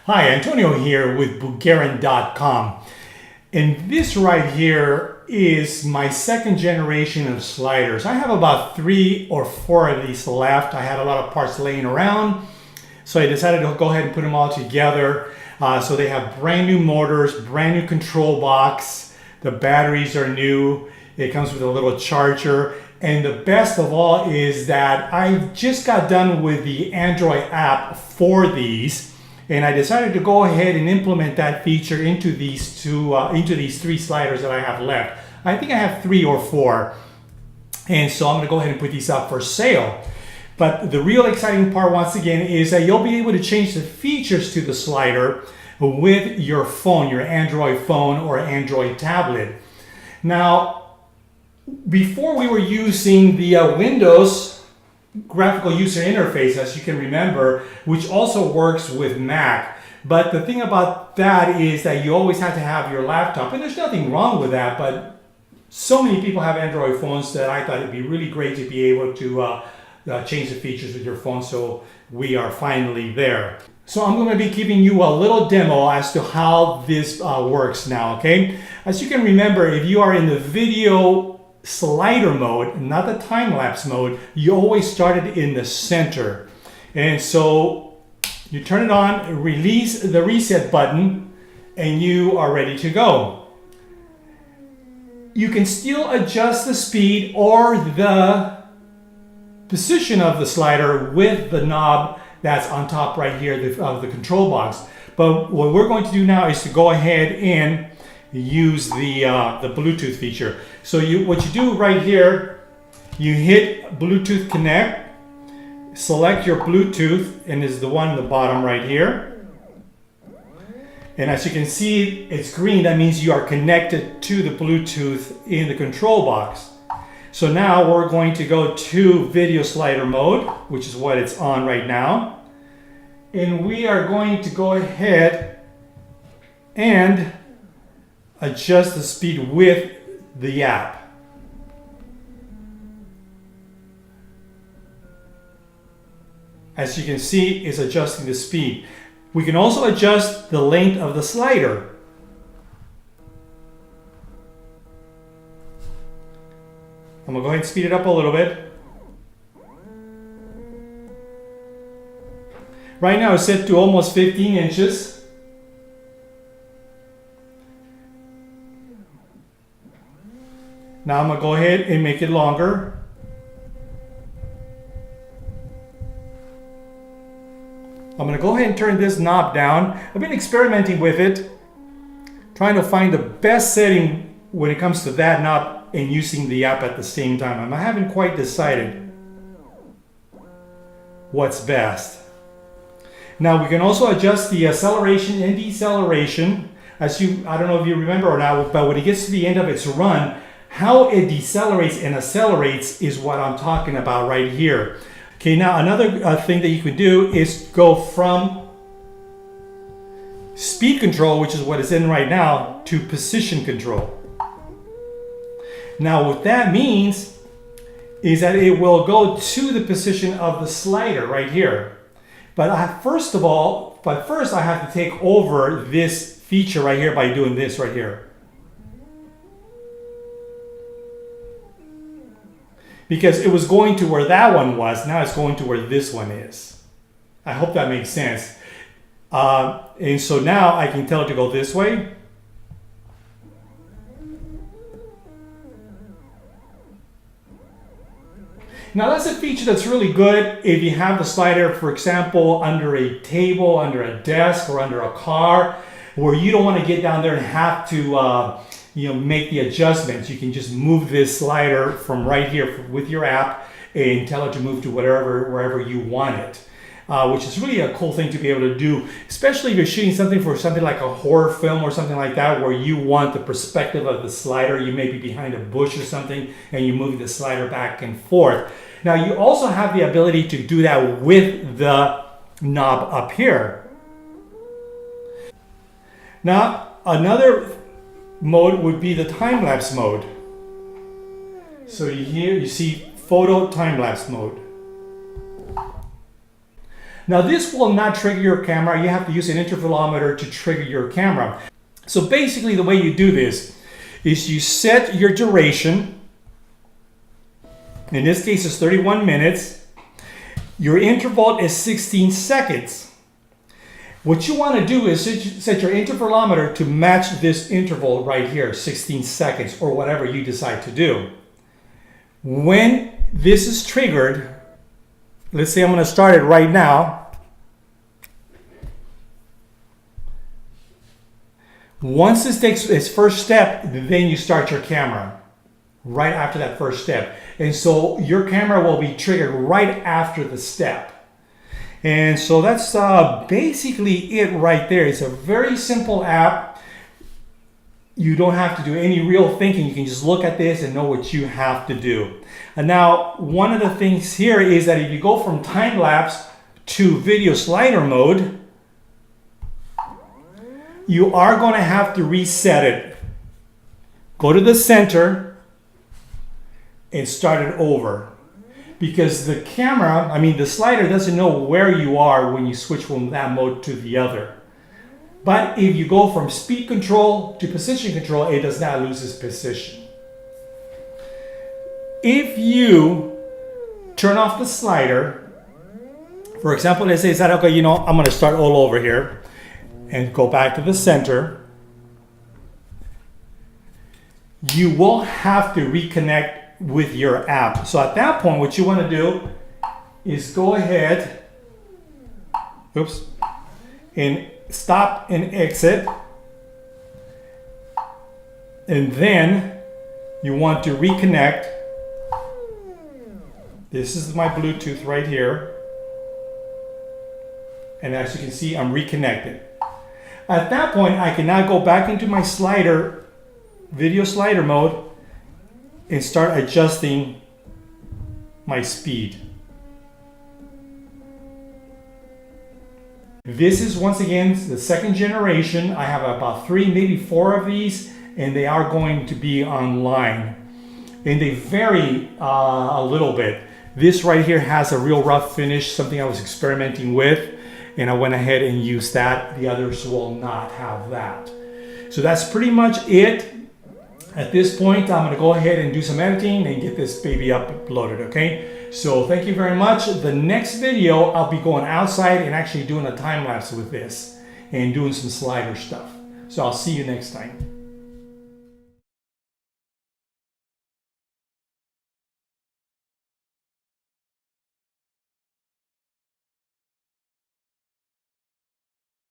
Hi, Antonio here with Bulgarian.com. And this right here is my second generation of sliders. I have about 3 or 4 of these left. I had a lot of parts laying around, so I decided to go ahead and put them all together. So they have brand new motors, brand new control box. The batteries are new. It comes with a little charger. And the best of all is that I just got done with the Android app for these. And I decided to go ahead and implement that feature into these 3 sliders that I have left. I think I have 3 or 4. And so I'm gonna go ahead and put these up for sale. But the real exciting part, once again, is that you'll be able to change the features to the slider with your phone, your Android phone or Android tablet. Now, before we were using the Windows graphical user interface, as you can remember, which also works with Mac. But the thing about that is that you always have to have your laptop, and there's nothing wrong with that, but so many people have Android phones that I thought it'd be really great to be able to change the features with your phone, so we are finally there. So I'm going to be giving you a little demo as to how this works now, okay? As you can remember, if you are in the video slider mode, not the time-lapse mode, you always started in the center. And so you turn it on, release the reset button, and you are ready to go. You can still adjust the speed or the position of the slider with the knob that's on top right here of the control box. But what we're going to do now is to go ahead and use the Bluetooth feature. So what you do right here, you hit Bluetooth connect, select your Bluetooth, and is the one in the bottom right here. And as you can see, it's green. That means you are connected to the Bluetooth in the control box. So now we're going to go to video slider mode, which is what it's on right now. And we are going to go ahead and adjust the speed with the app. As you can see, it's adjusting the speed. We can also adjust the length of the slider. I'm gonna go ahead and speed it up a little bit. Right now it's set to almost 15 inches. Now I'm going to go ahead and make it longer. I'm going to go ahead and turn this knob down. I've been experimenting with it, trying to find the best setting when it comes to that knob and using the app at the same time. I haven't quite decided what's best. Now we can also adjust the acceleration and deceleration. I don't know if you remember or not, but when it gets to the end of its run, how it decelerates and accelerates is what I'm talking about right here. Okay, now another thing that you could do is go from speed control, which is what it's in right now, to position control. Now what that means is that it will go to the position of the slider right here. But first I have to take over this feature right here by doing this right here. Because it was going to where that one was, now it's going to where this one is. I hope that makes sense. And so now I can tell it to go this way. Now that's a feature that's really good if you have the slider, for example, under a table, under a desk, or under a car, where you don't want to get down there and have to make the adjustments. You can just move this slider from right here with your app and tell it to move to wherever you want it, which is really a cool thing to be able to do, especially if you're shooting something for something like a horror film or something like that, where you want the perspective of the slider. You may be behind a bush or something and you move the slider back and forth. Now you also have the ability to do that with the knob up here. Now another mode would be the time-lapse mode. So here you see photo time-lapse mode. Now this will not trigger your camera. You have to use an intervalometer to trigger your camera. So basically the way you do this is you set your duration. In this case it's 31 minutes. Your interval is 16 seconds. What you want to do is set your intervalometer to match this interval right here, 16 seconds, or whatever you decide to do. When this is triggered, let's say I'm going to start it right now. Once this takes its first step, then you start your camera right after that first step. And so your camera will be triggered right after the step. And so that's basically it right there. It's a very simple app. You don't have to do any real thinking. You can just look at this and know what you have to do. And now, one of the things here is that if you go from time lapse to video slider mode, you are going to have to reset it. Go to the center and start it over. Because the camera, the slider doesn't know where you are when you switch from that mode to the other. But if you go from speed control to position control, it does not lose its position. If you turn off the slider, for example, let's say that, okay, I'm going to start all over here and go back to the center. You will have to reconnect with your app. So at that point, what you want to do is go ahead, and stop and exit. And then you want to reconnect. This is my Bluetooth right here. And as you can see, I'm reconnected. At that point, I can now go back into my video slider mode, and start adjusting my speed. This is once again the second generation. I have about 3, maybe 4 of these, and they are going to be online. And they vary a little bit. This right here has a real rough finish, something I was experimenting with, and I went ahead and used that. The others will not have that. So that's pretty much it. At this point, I'm going to go ahead and do some editing and get this baby uploaded, okay? So thank you very much. The next video, I'll be going outside and actually doing a time lapse with this and doing some slider stuff. So I'll see you next time.